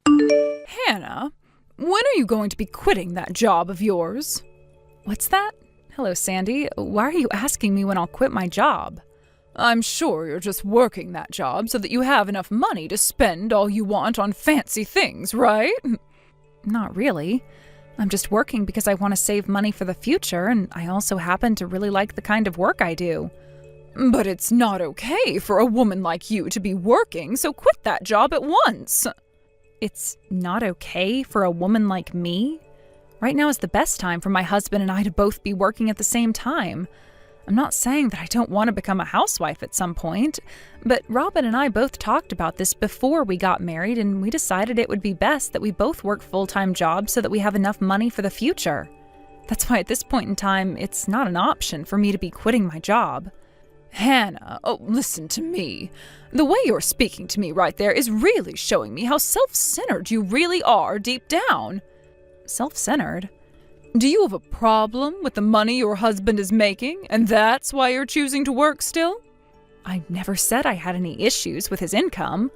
Hannah, when are you going to be quitting that job of yours? What's that? Hello, Sandy. Why are you asking me when I'll quit my job? I'm sure you're just working that job so that you have enough money to spend all you want on fancy things, right? Not really. I'm just working because I want to save money for the future, and I also happen to really like the kind of work I do. But it's not okay for a woman like you to be working, so quit that job at once. It's not okay for a woman like me? Right now is the best time for my husband and I to both be working at the same time. I'm not saying that I don't want to become a housewife at some point, but Robin and I both talked about this before we got married, and we decided it would be best that we both work full-time jobs so that we have enough money for the future. That's why at this point in time, it's not an option for me to be quitting my job. Hannah, listen to me. The way you're speaking to me right there is really showing me how self-centered you really are deep down. Self-centered? Do you have a problem with the money your husband is making, and that's why you're choosing to work still? I never said I had any issues with his income.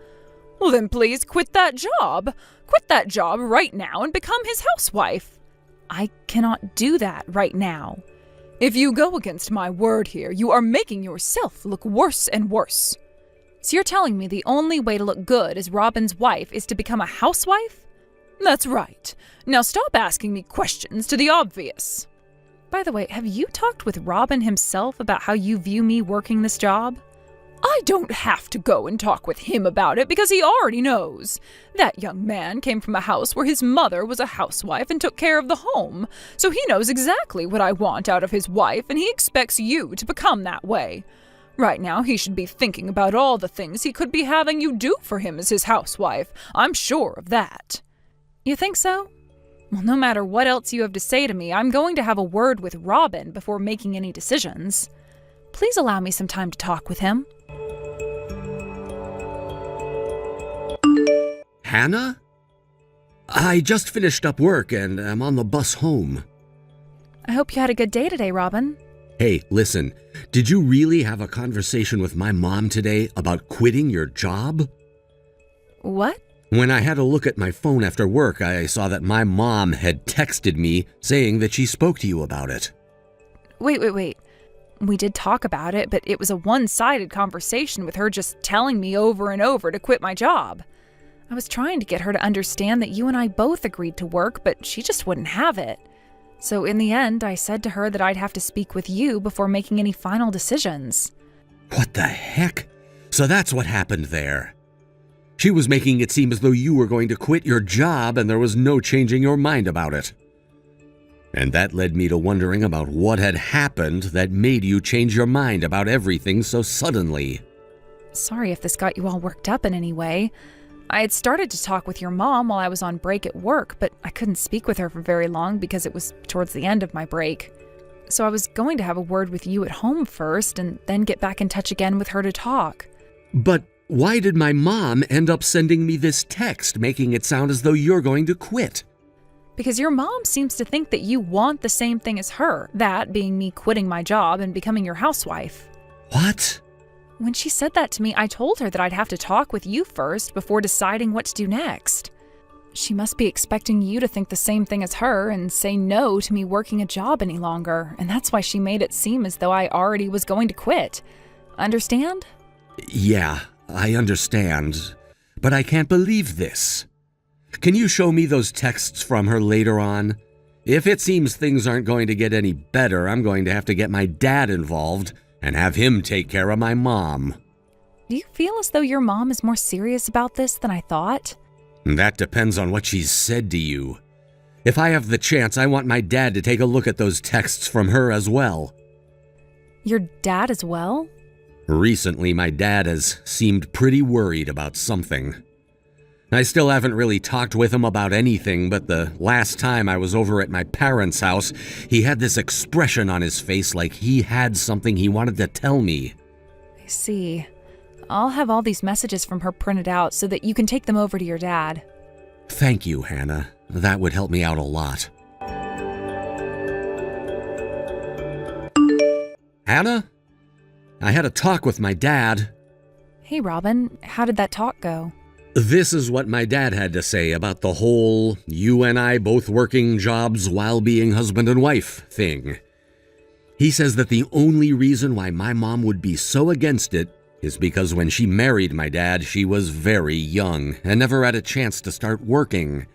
Well, then please quit that job. Quit that job right now and become his housewife. I cannot do that right now. If you go against my word here, you are making yourself look worse and worse. So you're telling me the only way to look good as Robin's wife is to become a housewife? That's right. Now stop asking me questions to the obvious. By the way, have you talked with Robin himself about how you view me working this job? I don't have to go and talk with him about it because he already knows. That young man came from a house where his mother was a housewife and took care of the home, so he knows exactly what I want out of his wife, and he expects you to become that way. Right now, he should be thinking about all the things he could be having you do for him as his housewife. I'm sure of that. You think so? Well, no matter what else you have to say to me, I'm going to have a word with Robin before making any decisions. Please allow me some time to talk with him. Hannah? I just finished up work and I'm on the bus home. I hope you had a good day today, Robin. Hey, listen, did you really have a conversation with my mom today about quitting your job? What? When I had a look at my phone after work, I saw that my mom had texted me saying that she spoke to you about it. Wait. We did talk about it, but it was a one-sided conversation with her just telling me over and over to quit my job. I was trying to get her to understand that you and I both agreed to work, but she just wouldn't have it. So in the end, I said to her that I'd have to speak with you before making any final decisions. What the heck? So that's what happened there. She was making it seem as though you were going to quit your job and there was no changing your mind about it. And that led me to wondering about what had happened that made you change your mind about everything so suddenly. Sorry if this got you all worked up in any way. I had started to talk with your mom while I was on break at work, but I couldn't speak with her for very long because it was towards the end of my break. So I was going to have a word with you at home first and then get back in touch again with her to talk. But why did my mom end up sending me this text making it sound as though you're going to quit? Because your mom seems to think that you want the same thing as her, that being me quitting my job and becoming your housewife. What? When she said that to me, I told her that I'd have to talk with you first before deciding what to do next. She must be expecting you to think the same thing as her and say no to me working a job any longer, and that's why she made it seem as though I already was going to quit. Understand? Yeah, I understand. But I can't believe this. Can you show me those texts from her later on? If it seems things aren't going to get any better, I'm going to have to get my dad involved and have him take care of my mom. Do you feel as though your mom is more serious about this than I thought? That depends on what she's said to you. If I have the chance, I want my dad to take a look at those texts from her as well. Your dad as well? Recently, my dad has seemed pretty worried about something. I still haven't really talked with him about anything, but the last time I was over at my parents' house, he had this expression on his face like he had something he wanted to tell me. I see. I'll have all these messages from her printed out so that you can take them over to your dad. Thank you, Hannah. That would help me out a lot. Hannah? I had a talk with my dad. Hey, Robin. How did that talk go? This is what my dad had to say about the whole you and I both working jobs while being husband and wife thing. He says that the only reason why my mom would be so against it is because when she married my dad, she was very young and never had a chance to start working.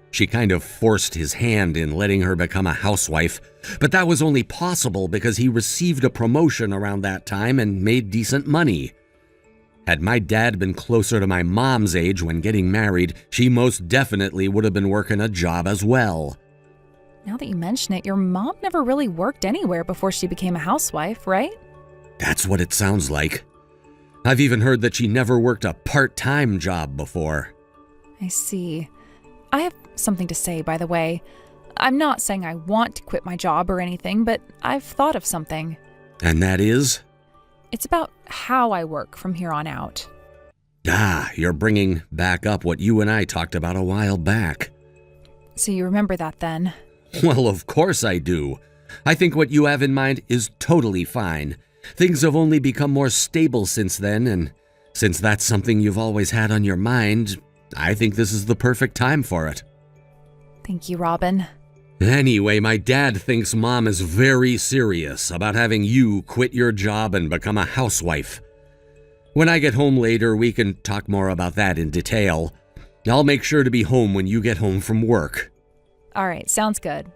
She kind of forced his hand in letting her become a housewife, but that was only possible because he received a promotion around that time and made decent money. Had my dad been closer to my mom's age when getting married, she most definitely would have been working a job as well. Now that you mention it, your mom never really worked anywhere before she became a housewife, right? That's what it sounds like. I've even heard that she never worked a part-time job before. I see. I have something to say, by the way. I'm not saying I want to quit my job or anything, but I've thought of something. And that is? It's about how I work from here on out. You're bringing back up what you and I talked about a while back. So you remember that then? Well, of course I do. I think what you have in mind is totally fine. Things have only become more stable since then, and since that's something you've always had on your mind, I think this is the perfect time for it. Thank you, Robin. Anyway, my dad thinks Mom is very serious about having you quit your job and become a housewife. When I get home later, we can talk more about that in detail. I'll make sure to be home when you get home from work. All right, sounds good.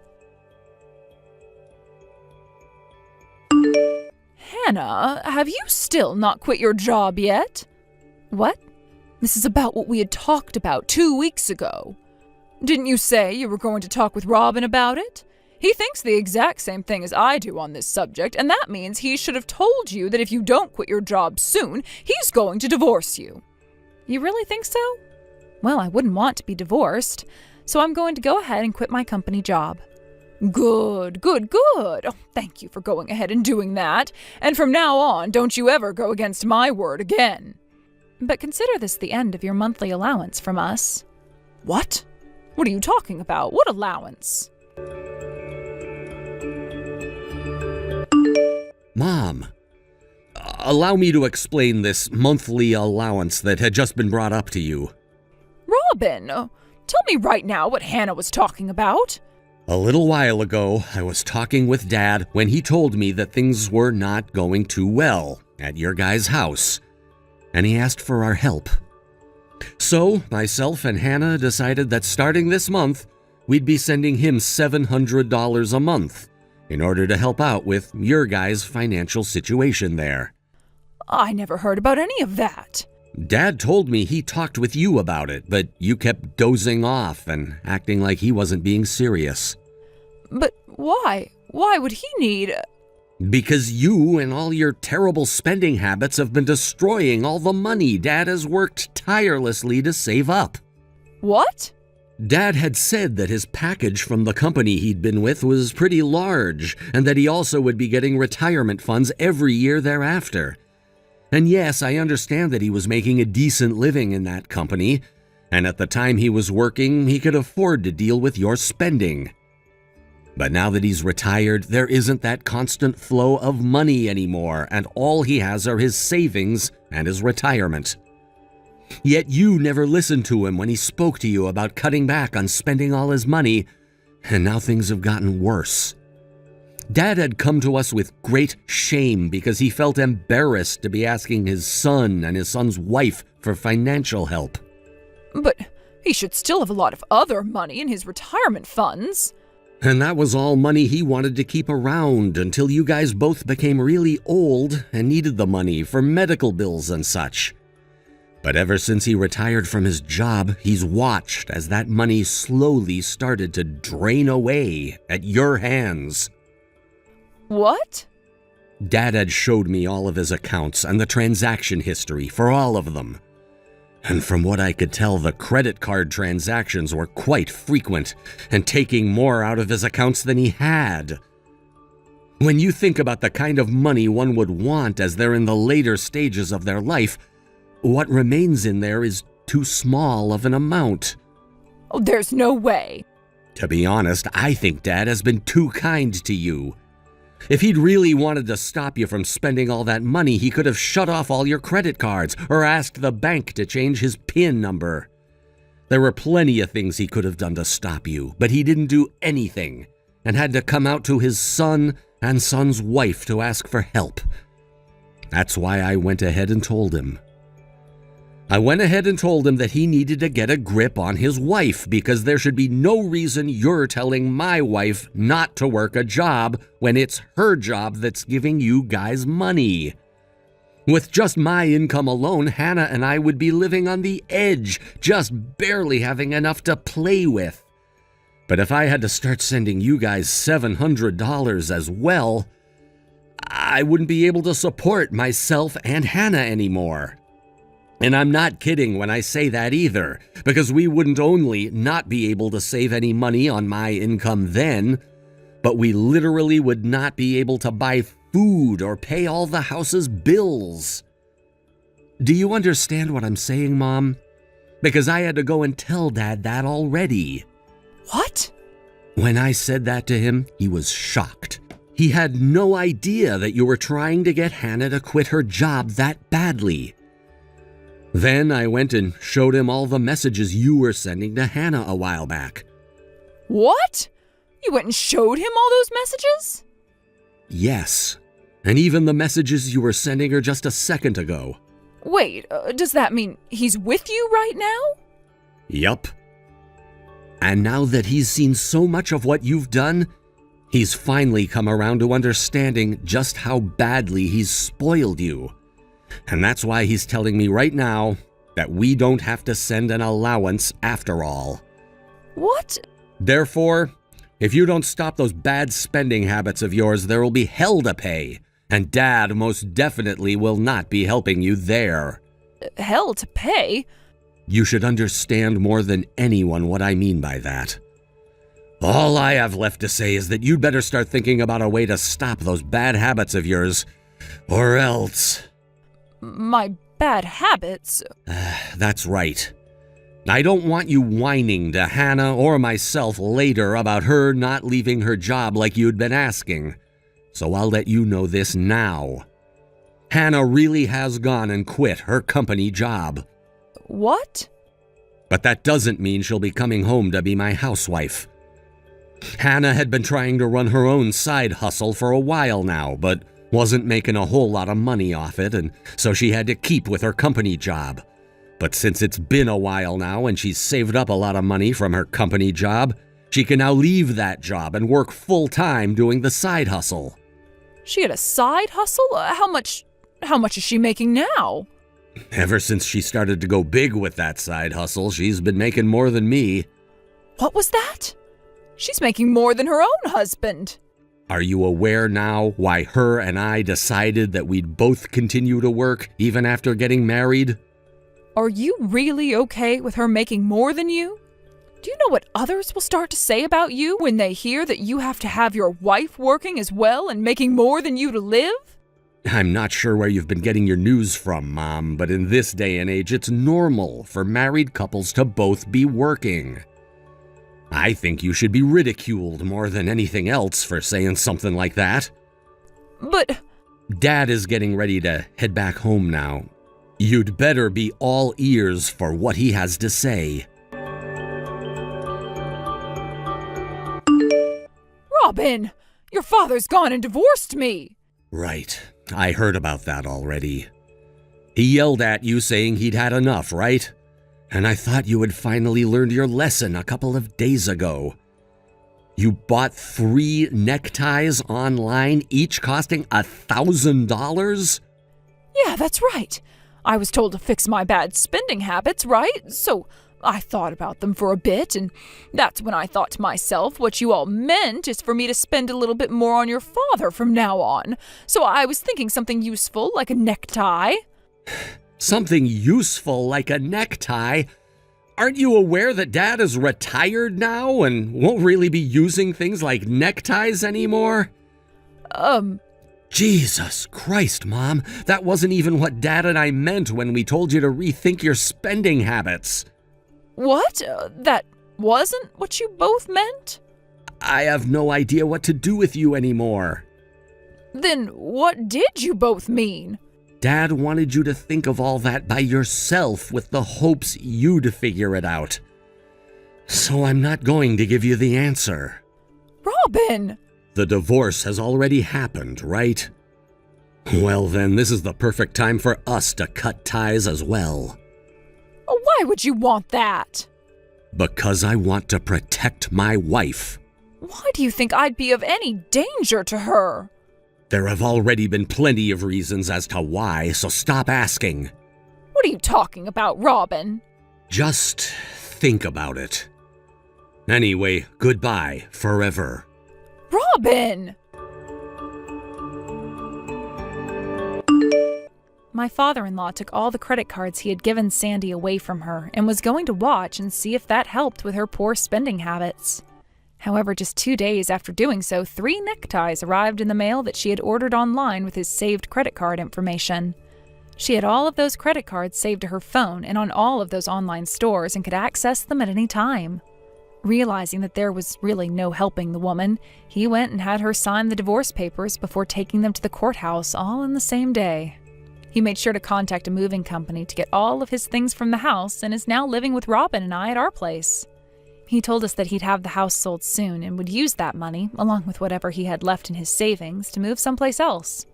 Hannah, have you still not quit your job yet? What? This is about what we had talked about 2 weeks ago. Didn't you say you were going to talk with Robin about it? He thinks the exact same thing as I do on this subject, and that means he should have told you that if you don't quit your job soon, he's going to divorce you. You really think so? Well, I wouldn't want to be divorced, so I'm going to go ahead and quit my company job. Good. Oh, thank you for going ahead and doing that. And from now on, don't you ever go against my word again. But consider this the end of your monthly allowance from us. What? What are you talking about? What allowance? Mom, allow me to explain this monthly allowance that had just been brought up to you. Robin, tell me right now what Hannah was talking about. A little while ago, I was talking with Dad when he told me that things were not going too well at your guys' house, and he asked for our help. So, myself and Hannah decided that starting this month, we'd be sending him $700 a month in order to help out with your guys' financial situation there. I never heard about any of that. Dad told me he talked with you about it, but you kept dozing off and acting like he wasn't being serious. But why? Why would he need... Because you and all your terrible spending habits have been destroying all the money Dad has worked tirelessly to save up. What? Dad had said that his package from the company he'd been with was pretty large, and that he also would be getting retirement funds every year thereafter. And yes, I understand that he was making a decent living in that company, and at the time he was working, he could afford to deal with your spending. But now that he's retired, there isn't that constant flow of money anymore, and all he has are his savings and his retirement. Yet you never listened to him when he spoke to you about cutting back on spending all his money, and now things have gotten worse. Dad had come to us with great shame because he felt embarrassed to be asking his son and his son's wife for financial help. But he should still have a lot of other money in his retirement funds. And that was all money he wanted to keep around until you guys both became really old and needed the money for medical bills and such. But ever since he retired from his job, he's watched as that money slowly started to drain away at your hands. What? Dad had showed me all of his accounts and the transaction history for all of them. And from what I could tell, the credit card transactions were quite frequent and taking more out of his accounts than he had. When you think about the kind of money one would want as they're in the later stages of their life, what remains in there is too small of an amount. Oh, there's no way. To be honest, I think Dad has been too kind to you. If he'd really wanted to stop you from spending all that money, he could have shut off all your credit cards or asked the bank to change his PIN number. There were plenty of things he could have done to stop you, but he didn't do anything and had to come out to his son and son's wife to ask for help. That's why I went ahead and told him. I went ahead and told him that he needed to get a grip on his wife because there should be no reason you're telling my wife not to work a job when it's her job that's giving you guys money. With just my income alone, Hannah and I would be living on the edge, just barely having enough to play with. But if I had to start sending you guys $700 as well, I wouldn't be able to support myself and Hannah anymore. And I'm not kidding when I say that either, because we wouldn't only not be able to save any money on my income then, but we literally would not be able to buy food or pay all the house's bills. Do you understand what I'm saying, Mom? Because I had to go and tell Dad that already. What? When I said that to him, he was shocked. He had no idea that you were trying to get Hannah to quit her job that badly. Then I went and showed him all the messages you were sending to Hannah a while back. What? You went and showed him all those messages? Yes, and even the messages you were sending her just a second ago. Wait, does that mean he's with you right now? Yup. And now that he's seen so much of what you've done, he's finally come around to understanding just how badly he's spoiled you. And that's why he's telling me right now that we don't have to send an allowance after all. What? Therefore, if you don't stop those bad spending habits of yours, there will be hell to pay. And Dad most definitely will not be helping you there. Hell to pay? You should understand more than anyone what I mean by that. All I have left to say is that you'd better start thinking about a way to stop those bad habits of yours, or else... My bad habits? That's right. I don't want you whining to Hannah or myself later about her not leaving her job like you'd been asking. So I'll let you know this now. Hannah really has gone and quit her company job. What? But that doesn't mean she'll be coming home to be my housewife. Hannah had been trying to run her own side hustle for a while now, but wasn't making a whole lot of money off it, and so she had to keep with her company job. But since it's been a while now and she's saved up a lot of money from her company job, she can now leave that job and work full-time doing the side hustle. She had a side hustle? How much is she making now? Ever since she started to go big with that side hustle, she's been making more than me. What was that? She's making more than her own husband. Are you aware now why her and I decided that we'd both continue to work even after getting married? Are you really okay with her making more than you? Do you know what others will start to say about you when they hear that you have to have your wife working as well and making more than you to live? I'm not sure where you've been getting your news from, Mom, but in this day and age, it's normal for married couples to both be working. I think you should be ridiculed more than anything else for saying something like that. But... Dad is getting ready to head back home now. You'd better be all ears for what he has to say. Robin! Your father's gone and divorced me! Right. I heard about that already. He yelled at you saying he'd had enough, right? And I thought you had finally learned your lesson a couple of days ago. You bought 3 neckties online, each costing $1,000? Yeah, that's right. I was told to fix my bad spending habits, right? So I thought about them for a bit, and that's when I thought to myself, what you all meant is for me to spend a little bit more on your father from now on. So I was thinking something useful, like a necktie. Something useful like a necktie? Aren't you aware that Dad is retired now and won't really be using things like neckties anymore? Jesus Christ, Mom. That wasn't even what Dad and I meant when we told you to rethink your spending habits. What? That wasn't what you both meant? I have no idea what to do with you anymore. Then what did you both mean? Dad wanted you to think of all that by yourself with the hopes you'd figure it out. So I'm not going to give you the answer. Robin! The divorce has already happened, right? Well then, this is the perfect time for us to cut ties as well. Why would you want that? Because I want to protect my wife. Why do you think I'd be of any danger to her? There have already been plenty of reasons as to why, so stop asking. What are you talking about, Robin? Just think about it. Anyway, goodbye forever. Robin! My father-in-law took all the credit cards he had given Sandy away from her and was going to watch and see if that helped with her poor spending habits. However, just 2 days after doing so, 3 neckties arrived in the mail that she had ordered online with his saved credit card information. She had all of those credit cards saved to her phone and on all of those online stores and could access them at any time. Realizing that there was really no helping the woman, he went and had her sign the divorce papers before taking them to the courthouse all in the same day. He made sure to contact a moving company to get all of his things from the house and is now living with Robin and I at our place. He told us that he'd have the house sold soon and would use that money, along with whatever he had left in his savings, to move someplace else.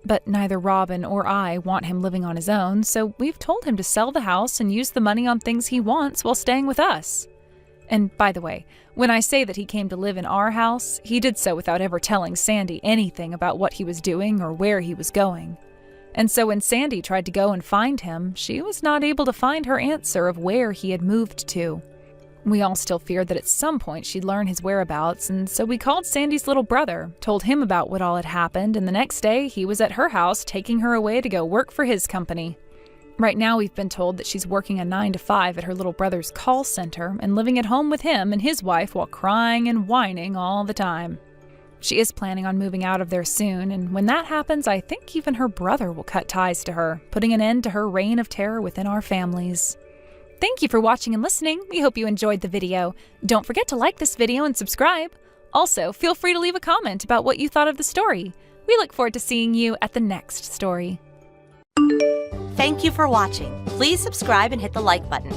But neither Robin or I want him living on his own, so we've told him to sell the house and use the money on things he wants while staying with us. And by the way, when I say that he came to live in our house, he did so without ever telling Sandy anything about what he was doing or where he was going. And so when Sandy tried to go and find him, she was not able to find her answer of where he had moved to. We all still feared that at some point she'd learn his whereabouts, and so we called Sandy's little brother, told him about what all had happened, and the next day he was at her house taking her away to go work for his company. Right now we've been told that she's working a 9 to 5 at her little brother's call center and living at home with him and his wife while crying and whining all the time. She is planning on moving out of there soon, and when that happens, I think even her brother will cut ties to her, putting an end to her reign of terror within our families. Thank you for watching and listening. We hope you enjoyed the video. Don't forget to like this video and subscribe. Also, feel free to leave a comment about what you thought of the story. We look forward to seeing you at the next story. Thank you for watching. Please subscribe and hit the like button.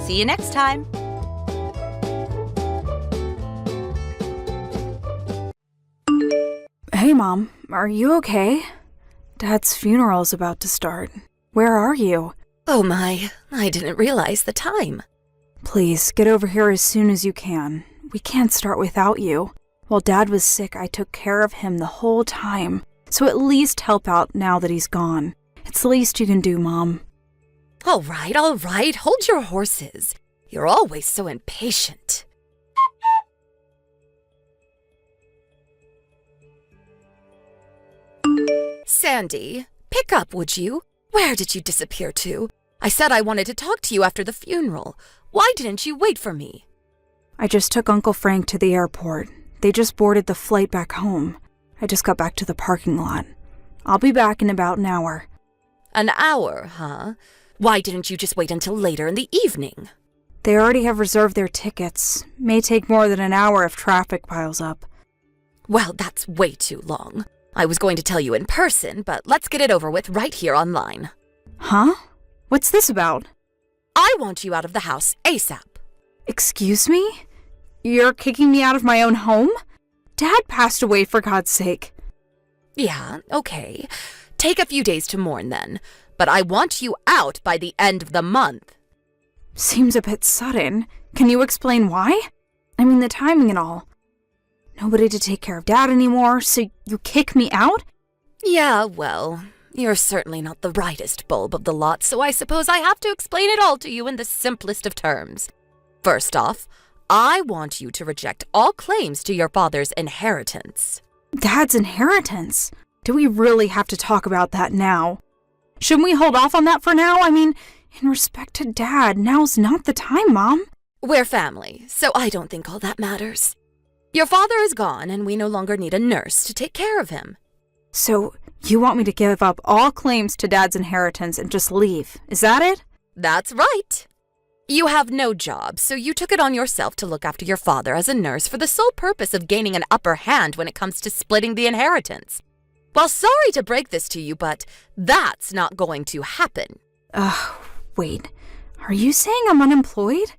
See you next time. Hey, Mom. Are you okay? Dad's funeral's about to start. Where are you? Oh my, I didn't realize the time. Please, get over here as soon as you can. We can't start without you. While Dad was sick, I took care of him the whole time. So at least help out now that he's gone. It's the least you can do, Mom. All right, hold your horses. You're always so impatient. Sandy, pick up, would you? Where did you disappear to? I said I wanted to talk to you after the funeral. Why didn't you wait for me? I just took Uncle Frank to the airport. They just boarded the flight back home. I just got back to the parking lot. I'll be back in about an hour. An hour, huh? Why didn't you just wait until later in the evening? They already have reserved their tickets. May take more than an hour if traffic piles up. Well, that's way too long. I was going to tell you in person, but let's get it over with right here online. Huh? What's this about? I want you out of the house ASAP. Excuse me? You're kicking me out of my own home? Dad passed away, for God's sake. Yeah, okay. Take a few days to mourn then. But I want you out by the end of the month. Seems a bit sudden. Can you explain why? I mean, the timing and all. Nobody to take care of Dad anymore, so you kick me out? Yeah, well, you're certainly not the brightest bulb of the lot, so I suppose I have to explain it all to you in the simplest of terms. First off, I want you to reject all claims to your father's inheritance. Dad's inheritance? Do we really have to talk about that now? Shouldn't we hold off on that for now? I mean, in respect to Dad, now's not the time, Mom. We're family, so I don't think all that matters. Your father is gone, and we no longer need a nurse to take care of him. So, you want me to give up all claims to Dad's inheritance and just leave, is that it? That's right. You have no job, so you took it on yourself to look after your father as a nurse for the sole purpose of gaining an upper hand when it comes to splitting the inheritance. Well, sorry to break this to you, but that's not going to happen. Wait. Are you saying I'm unemployed?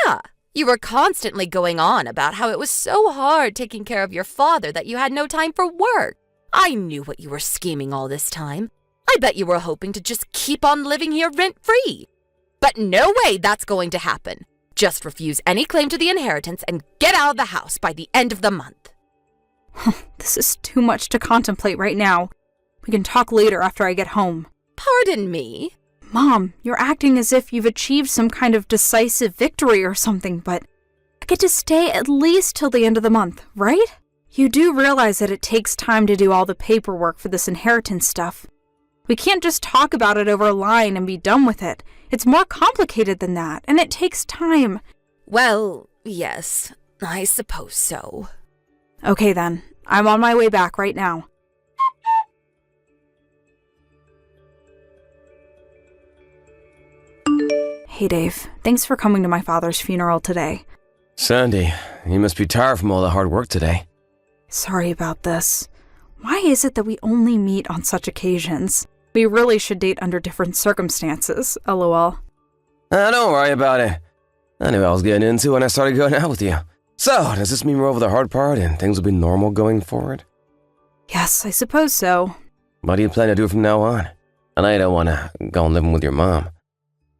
Yeah, you were constantly going on about how it was so hard taking care of your father that you had no time for work. I knew what you were scheming all this time. I bet you were hoping to just keep on living here rent-free. But no way that's going to happen. Just refuse any claim to the inheritance and get out of the house by the end of the month. This is too much to contemplate right now. We can talk later after I get home. Pardon me? Mom, you're acting as if you've achieved some kind of decisive victory or something, but I get to stay at least till the end of the month, right? You do realize that it takes time to do all the paperwork for this inheritance stuff. We can't just talk about it over a line and be done with it. It's more complicated than that, and it takes time. Well, yes, I suppose so. Okay then, I'm on my way back right now. Hey Dave, thanks for coming to my father's funeral today. Sandy, you must be tired from all the hard work today. Sorry about this. Why is it that we only meet on such occasions? We really should date under different circumstances, lol. Don't worry about it. I knew what I was getting into when I started going out with you. So, does this mean we're over the hard part and things will be normal going forward? Yes, I suppose so. What do you plan to do from now on? I know you don't want to go and live with your mom.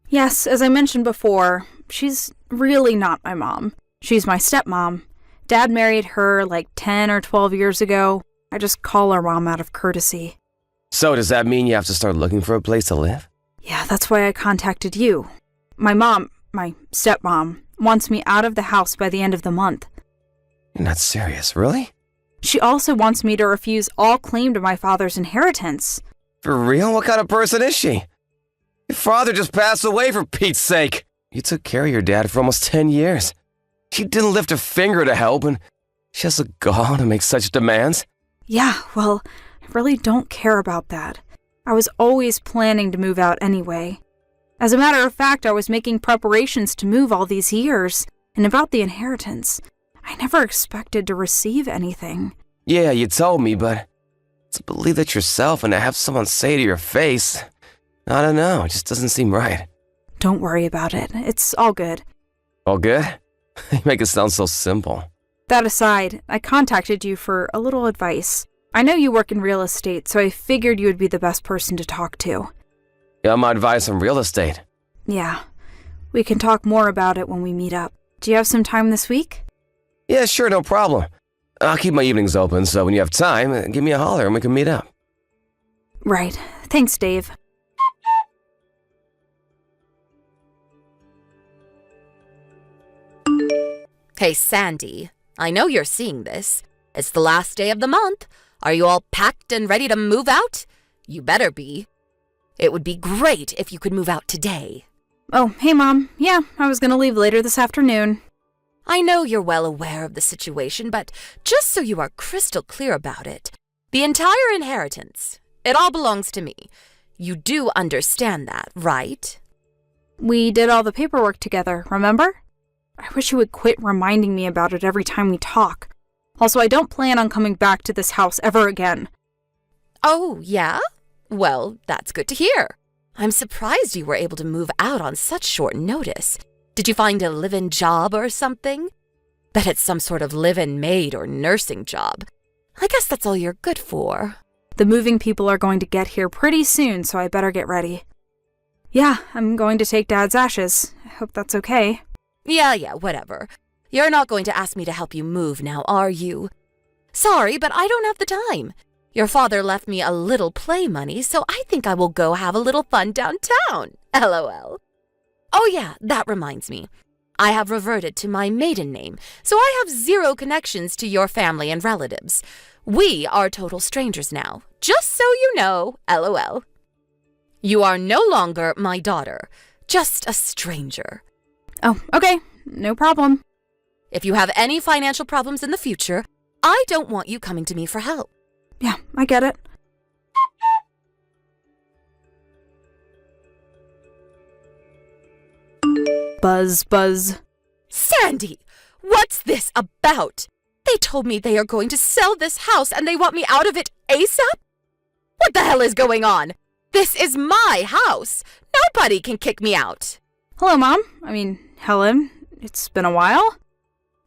Yes, as I mentioned before, she's really not my mom. She's my stepmom. Dad married her like 10 or 12 years ago. I just call her mom out of courtesy. So does that mean you have to start looking for a place to live? Yeah, that's why I contacted you. My stepmom, wants me out of the house by the end of the month. You're not serious, really? She also wants me to refuse all claim to my father's inheritance. For real? What kind of person is she? Your father just passed away, for Pete's sake. You took care of your dad for almost 10 years. She didn't lift a finger to help, and she has the gall to make such demands. Yeah, well, I really don't care about that. I was always planning to move out anyway. As a matter of fact, I was making preparations to move all these years. And about the inheritance, I never expected to receive anything. Yeah, you told me, but to believe that yourself and to have someone say to your face, I don't know, it just doesn't seem right. Don't worry about it. It's all good. All good? You make it sound so simple. That aside, I contacted you for a little advice. I know you work in real estate, so I figured you would be the best person to talk to. Yeah, my advice on real estate. Yeah. We can talk more about it when we meet up. Do you have some time this week? Yeah, sure, no problem. I'll keep my evenings open, so when you have time, give me a holler and we can meet up. Right. Thanks, Dave. Hey, Sandy, I know you're seeing this. It's the last day of the month. Are you all packed and ready to move out? You better be. It would be great if you could move out today. Oh, hey, Mom. Yeah, I was gonna leave later this afternoon. I know you're well aware of the situation, but just so you are crystal clear about it, the entire inheritance, it all belongs to me. You do understand that, right? We did all the paperwork together, remember? I wish you would quit reminding me about it every time we talk. Also, I don't plan on coming back to this house ever again. Oh, yeah? Well, that's good to hear. I'm surprised you were able to move out on such short notice. Did you find a live-in job or something? Bet it's some sort of live-in maid or nursing job. I guess that's all you're good for. The moving people are going to get here pretty soon, so I better get ready. Yeah, I'm going to take Dad's ashes. I hope that's okay. Yeah, whatever. You're not going to ask me to help you move now, are you? Sorry, but I don't have the time. Your father left me a little play money, so I think I will go have a little fun downtown. LOL. Oh yeah, that reminds me. I have reverted to my maiden name, so I have zero connections to your family and relatives. We are total strangers now, just so you know, LOL. You are no longer my daughter, just a stranger. Oh, okay. No problem. If you have any financial problems in the future, I don't want you coming to me for help. Yeah, I get it. Buzz, buzz. Sandy, what's this about? They They told me they are going to sell this house and they want me out of it ASAP? What the hell is going on? This is my house. Nobody can kick me out. Hello, Mom. Helen. It's been a while.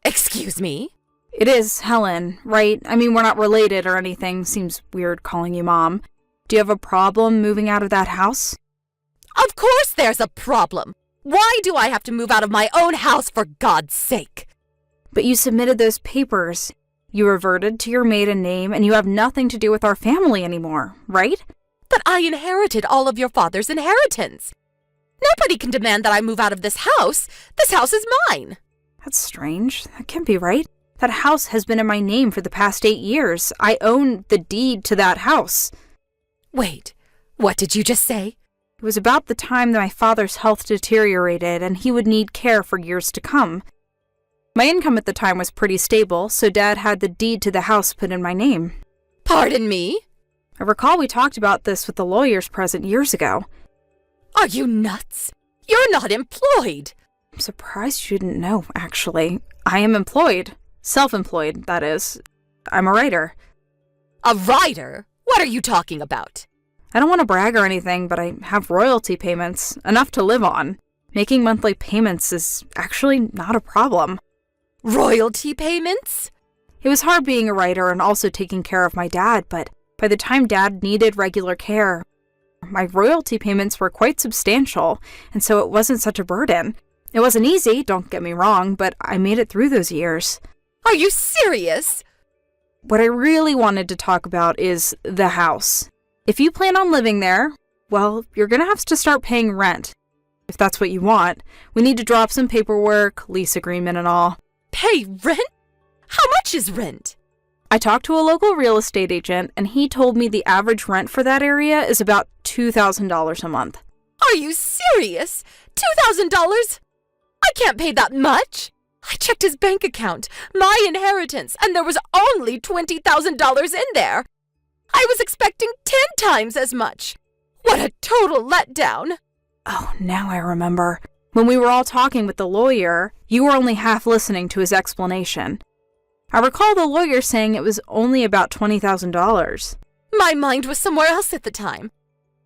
Excuse me? It is Helen, right? We're not related or anything. Seems weird calling you Mom. Do you have a problem moving out of that house? Of course there's a problem. Why do I have to move out of my own house, for God's sake? But you submitted those papers. You reverted to your maiden name, and you have nothing to do with our family anymore, right? But I inherited all of your father's inheritance. Nobody can demand that I move out of this house. This house is mine. That's strange. That can't be right. That house has been in my name for the past 8 years. I own the deed to that house. Wait, what did you just say? It was about the time that my father's health deteriorated and he would need care for years to come. My income at the time was pretty stable, so Dad had the deed to the house put in my name. Pardon me? I recall we talked about this with the lawyers present years ago. Are you nuts? You're not employed. I'm surprised you didn't know, actually. I am employed. Self-employed, that is. I'm a writer. A writer? What are you talking about? I don't want to brag or anything, but I have royalty payments, enough to live on. Making monthly payments is actually not a problem. Royalty payments? It was hard being a writer and also taking care of my dad, but by the time Dad needed regular care, my royalty payments were quite substantial, and so it wasn't such a burden. It wasn't easy, don't get me wrong, but I made it through those years. Are you serious? What I really wanted to talk about is the house. If you plan on living there, well, you're gonna have to start paying rent. If that's what you want, we need to drop some paperwork, lease agreement and all. Pay rent? How much is rent? I talked to a local real estate agent, and he told me the average rent for that area is about $2,000 a month. Are you serious? $2,000? I can't pay that much. I checked his bank account, my inheritance, and there was only $20,000 in there. I was expecting 10 times as much. What a total letdown. Oh, now I remember. When we were all talking with the lawyer, you were only half listening to his explanation. I recall the lawyer saying it was only about $20,000. My mind was somewhere else at the time.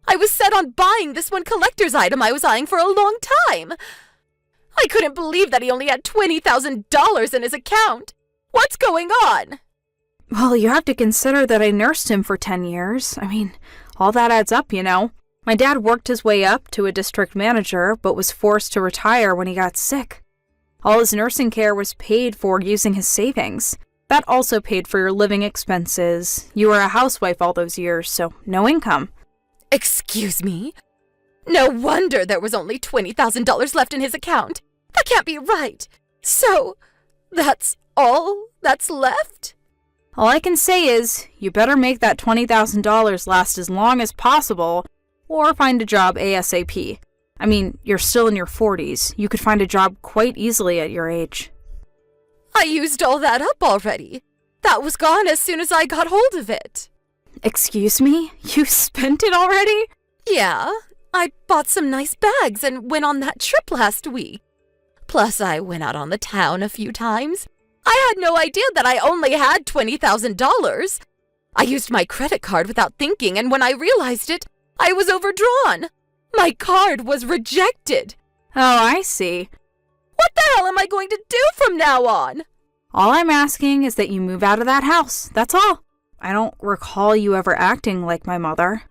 I was set on buying this one collector's item I was eyeing for a long time. I couldn't believe that he only had $20,000 in his account. What's going on? Well, you have to consider that I nursed him for 10 years. All that adds up, you know. My dad worked his way up to a district manager, but was forced to retire when he got sick. All his nursing care was paid for using his savings. That also paid for your living expenses. You were a housewife all those years, so no income. Excuse me? No wonder there was only $20,000 left in his account. That can't be right. So, that's all that's left? All I can say is, you better make that $20,000 last as long as possible, or find a job ASAP. You're still in your 40s. You could find a job quite easily at your age. I used all that up already. That was gone as soon as I got hold of it. Excuse me? You spent it already? Yeah, I bought some nice bags and went on that trip last week. Plus, I went out on the town a few times. I had no idea that I only had $20,000. I used my credit card without thinking, and when I realized it, I was overdrawn. My card was rejected. Oh, I see. What the hell am I going to do from now on? All I'm asking is that you move out of that house, that's all. I don't recall you ever acting like my mother.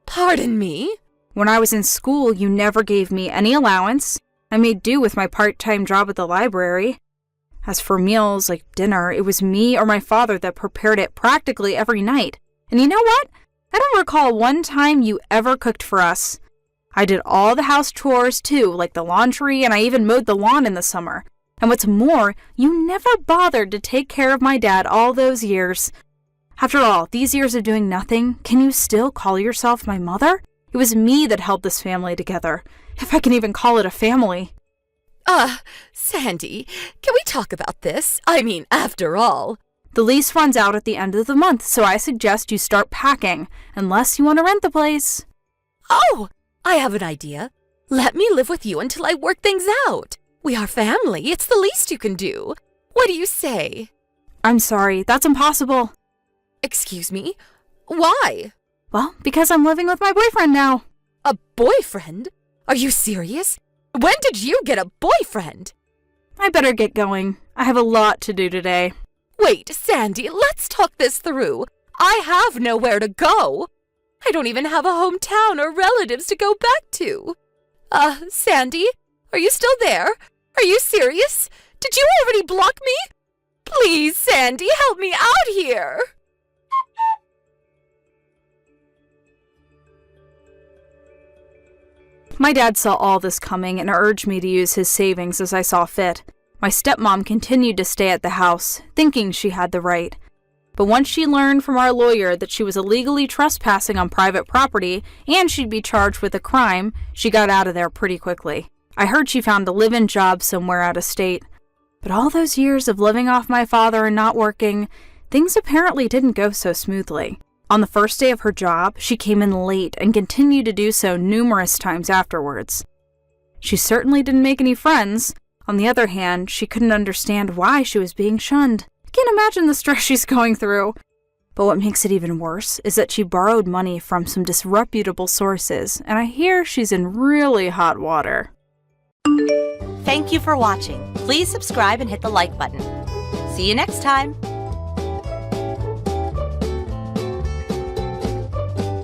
Pardon me? When I was in school, you never gave me any allowance. I made do with my part-time job at the library. As for meals, like dinner, it was me or my father that prepared it practically every night. And you know what? I don't recall one time you ever cooked for us. I did all the house chores too, like the laundry, and I even mowed the lawn in the summer. And what's more, you never bothered to take care of my dad all those years. After all, these years of doing nothing, can you still call yourself my mother? It was me that held this family together, if I can even call it a family. Sandy, can we talk about this? After all. The lease runs out at the end of the month, so I suggest you start packing, unless you want to rent the place. Oh, I have an idea. Let me live with you until I work things out. We are family. It's the least you can do. What do you say? I'm sorry, that's impossible. Excuse me? Why? Well, because I'm living with my boyfriend now. A boyfriend? Are you serious? When did you get a boyfriend? I better get going. I have a lot to do today. Wait, Sandy, let's talk this through. I have nowhere to go. I don't even have a hometown or relatives to go back to. Sandy, are you still there? Are you serious? Did you already block me? Please, Sandy, help me out here. My dad saw all this coming and urged me to use his savings as I saw fit. My stepmom continued to stay at the house, thinking she had the right. But once she learned from our lawyer that she was illegally trespassing on private property and she'd be charged with a crime, she got out of there pretty quickly. I heard she found a live-in job somewhere out of state. But all those years of living off my father and not working, things apparently didn't go so smoothly. On the first day of her job, she came in late and continued to do so numerous times afterwards. She certainly didn't make any friends. On the other hand, she couldn't understand why she was being shunned. I can't imagine the stress she's going through. But what makes it even worse is that she borrowed money from some disreputable sources, and I hear she's in really hot water. Thank you for watching. Please subscribe and hit the like button. See you next time.